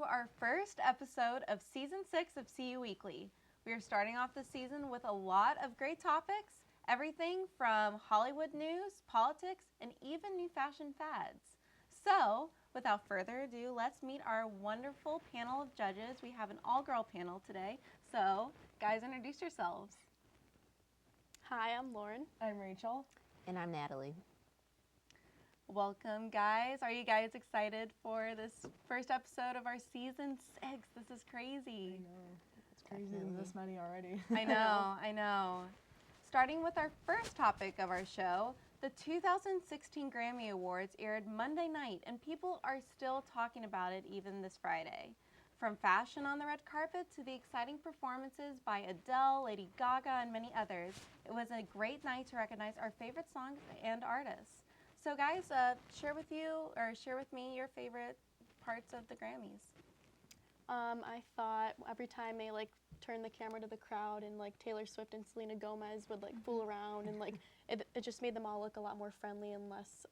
our first episode of Season 6 of CU Weekly. We are starting off the season with a lot of great topics, everything from Hollywood news, politics, and even new fashion fads. So, without further ado, let's meet our wonderful panel of judges. We have an all-girl panel today. So, guys, introduce yourselves. Hi, I'm Lauren. I'm Rachel. And I'm Natalie. Welcome, guys. Are you guys excited for this first episode of our season 6? This is crazy. I know. It's crazy this many already. I know. Starting with our first topic of our show, the 2016 Grammy Awards aired Monday night, and people are still talking about it even this Friday. From fashion on the red carpet to the exciting performances by Adele, Lady Gaga, and many others, it was a great night to recognize our favorite songs and artists. So guys, share with me your favorite parts of the Grammys. I thought every time they turned the camera to the crowd and Taylor Swift and Selena Gomez would fool around and it just made them all look a lot more friendly and less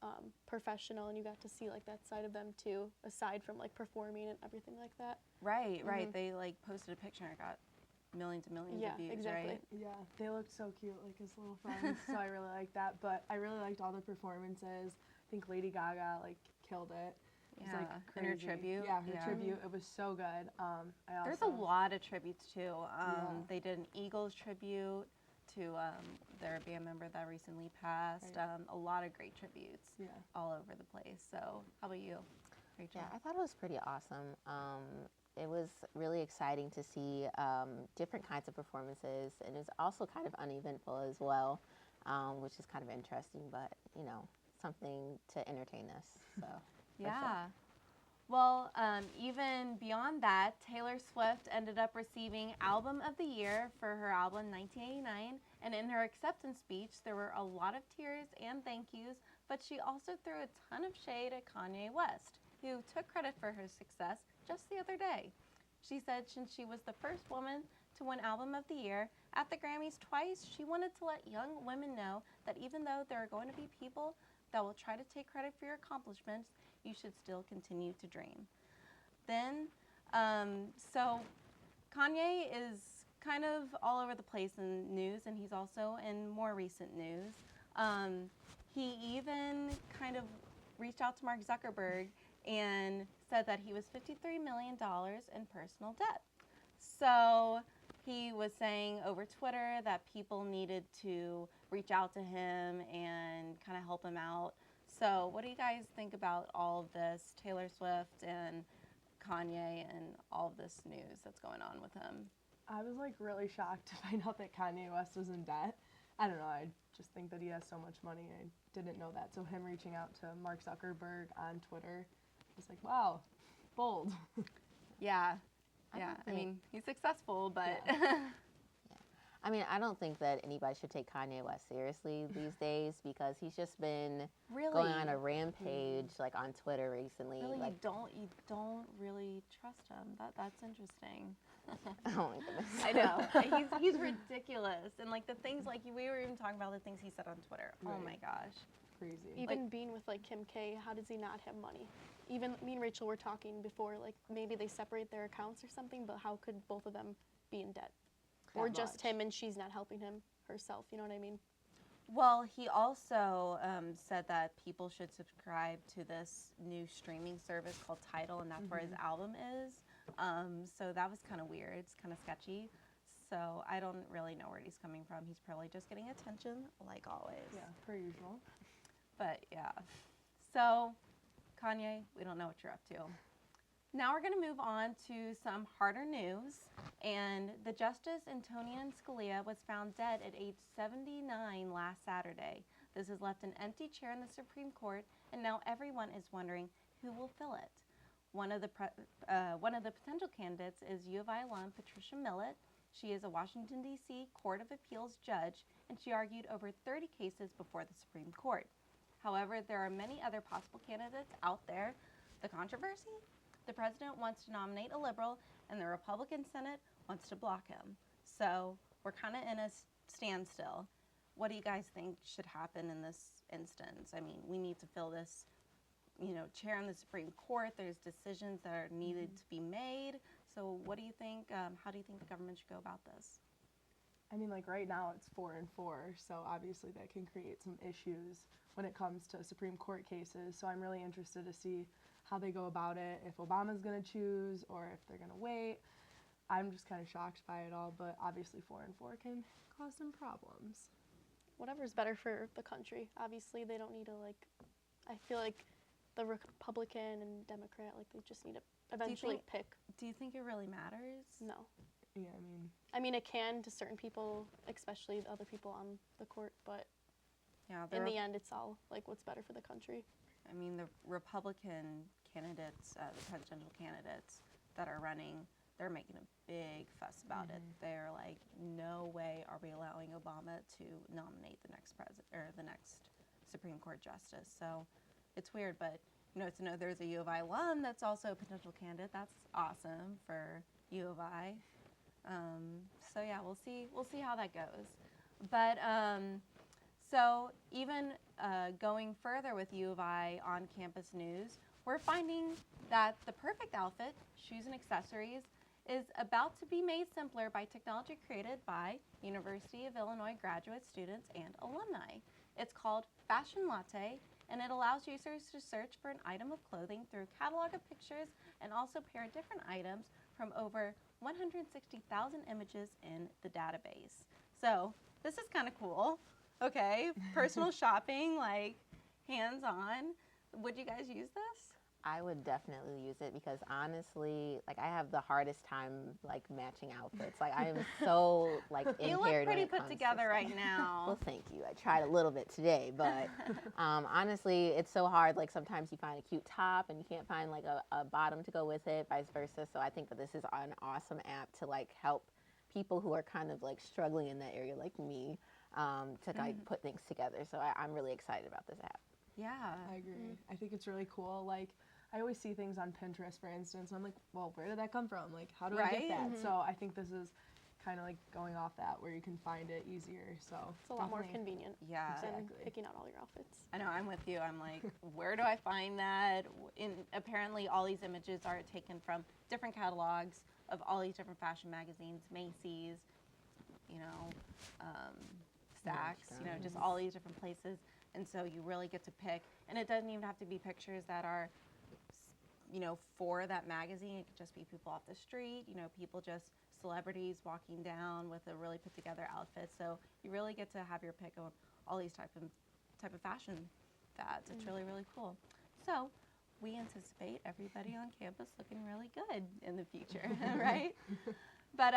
professional, and you got to see that side of them too, aside from performing and everything like that. Right. They posted a picture and it got millions and millions of views, exactly. right? Yeah, they looked so cute, as little friends, so I really liked that. But I really liked all the performances. I think Lady Gaga, killed it. It was, and her crazy. tribute. Yeah, her tribute. It was so good. There's a lot of tributes, too. They did an Eagles tribute to their band member that recently passed. Right. A lot of great tributes all over the place. So how about you, Rachel? Yeah, I thought it was pretty awesome. It was really exciting to see different kinds of performances, and it was also kind of uneventful as well, which is kind of interesting, but, something to entertain us. So, Yeah. sure. Well, even beyond that, Taylor Swift ended up receiving Album of the Year for her album 1989, and in her acceptance speech, there were a lot of tears and thank yous, but she also threw a ton of shade at Kanye West, who took credit for her success just the other day. She said since she was the first woman to win Album of the Year at the Grammys twice, she wanted to let young women know that even though there are going to be people that will try to take credit for your accomplishments, you should still continue to dream. Then, so Kanye is kind of all over the place in news, and he's also in more recent news. He even kind of reached out to Mark Zuckerberg and said that he was $53 million in personal debt. So he was saying over Twitter that people needed to reach out to him and kind of help him out. So what do you guys think about all of this, Taylor Swift and Kanye and all of this news that's going on with him? I was really shocked to find out that Kanye West was in debt. I don't know, I just think that he has so much money. I didn't know that. So him reaching out to Mark Zuckerberg on Twitter, I was wow, bold. Yeah. I mean, he's successful, but... Yeah. I mean, I don't think that anybody should take Kanye West seriously these days because he's just been going on a rampage on Twitter recently. Really, you don't really trust him. That's interesting. Oh my goodness. I know. He's ridiculous. And the things we were even talking about the things he said on Twitter. Right. Oh my gosh. Crazy. Even being with Kim K, how does he not have money? Even me and Rachel were talking before, maybe they separate their accounts or something, but how could both of them be in debt? Or just him and she's not helping him herself, you know what I mean? Well, he also said that people should subscribe to this new streaming service called Tidal, and that's where his album is. So that was kind of weird. It's kind of sketchy. So I don't really know where he's coming from. He's probably just getting attention, like always. Yeah, per usual. But yeah. So, Kanye, we don't know what you're up to. Now we're going to move on to some harder news. And the Justice Antonin Scalia was found dead at age 79 last Saturday. This has left an empty chair in the Supreme Court, and now everyone is wondering who will fill it. One of the potential candidates is U of I alum Patricia Millett. She is a Washington, D.C. Court of Appeals judge, and she argued over 30 cases before the Supreme Court. However, there are many other possible candidates out there. The controversy? The president wants to nominate a liberal, and the Republican Senate wants to block him. So we're kind of in a standstill. What do you guys think should happen in this instance? I mean, we need to fill this chair on the Supreme Court. There's decisions that are needed to be made. So what do you think? How do you think the government should go about this? I mean, like right now it's 4-4, so obviously that can create some issues when it comes to Supreme Court cases. So I'm really interested to see how they go about it, if Obama's going to choose or if they're going to wait. I'm just kind of shocked by it all, but obviously 4-4 can cause some problems. Whatever's better for the country. Obviously, they don't need to I feel like the Republican and Democrat, they just need to eventually pick. Do you think it really matters? No. Yeah, I mean, it can to certain people, especially the other people on the court, but in the end, it's all what's better for the country. I mean, the Republican candidates, the presidential candidates that are running, they're making a big fuss about it. They're like, no way are we allowing Obama to nominate the next president or the next Supreme Court justice. So it's weird, but to know there's a U of I alum that's also a potential candidate. That's awesome for U of I. So yeah, we'll see how that goes. But so even going further with U of I on campus news, we're finding that the perfect outfit, shoes and accessories, is about to be made simpler by technology created by University of Illinois graduate students and alumni. It's called Fashion Latte, and it allows users to search for an item of clothing through a catalog of pictures and also pair different items from over 160,000 images in the database. So this is kind of cool. Okay, personal shopping, hands-on. Would you guys use this? I would definitely use it because honestly, I have the hardest time matching outfits. I am so impaired. You look pretty put together right now. Well, thank you. I tried a little bit today, but honestly, it's so hard. Sometimes you find a cute top and you can't find a bottom to go with it, vice versa. So I think that this is an awesome app to help people who are kind of struggling in that area like me to put things together. So I'm really excited about this app. Yeah, I agree. I think it's really cool. I always see things on Pinterest, for instance, and I'm like, well, where did that come from? How do I get that? So I think this is kind of going off that where you can find it easier. So it's a lot more convenient than picking out all your outfits. I know, I'm with you. I'm like, where do I find that? Apparently all these images are taken from different catalogs of all these different fashion magazines, Macy's, Saks, just all these different places. And so you really get to pick, and it doesn't even have to be pictures that are, for that magazine. It could just be people off the street, celebrities walking down with a really put together outfit. So you really get to have your pick of all these type of fashion fads. It's really, really cool. So we anticipate everybody on campus looking really good in the future, right? But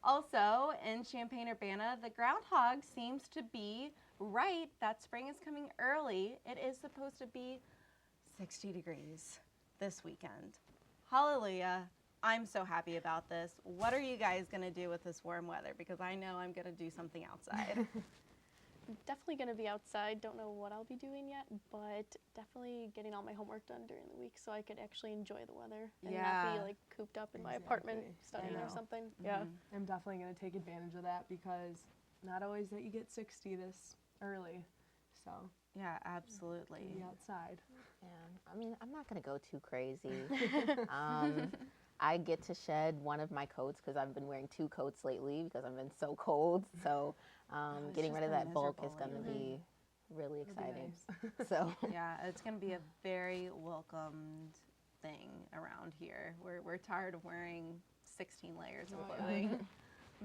also in Champaign-Urbana, the groundhog seems to be right that spring is coming early. It is supposed to be 60 degrees this weekend. Hallelujah. I'm so happy about this. What are you guys going to do with this warm weather? Because I know I'm going to do something outside. I'm definitely going to be outside. Don't know what I'll be doing yet, but definitely getting all my homework done during the week so I could actually enjoy the weather and not be cooped up in my apartment studying or something. Yeah. I'm definitely going to take advantage of that because not always that you get 60 this early. So yeah, absolutely. Be outside. Yeah, I mean, I'm not going to go too crazy. I get to shed one of my coats because I've been wearing 2 coats lately because I've been so cold. So getting rid of that bulk is going to be really exciting. Nice. So yeah, it's going to be a very welcomed thing around here. We're tired of wearing 16 layers of clothing.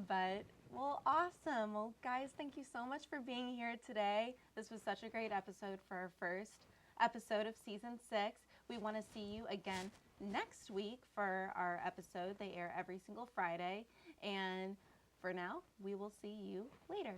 But, well, awesome. Well, guys, thank you so much for being here today. This was such a great episode for our first episode of Season 6. We want to see you again next week for our episode. They air every single Friday. And for now, we will see you later.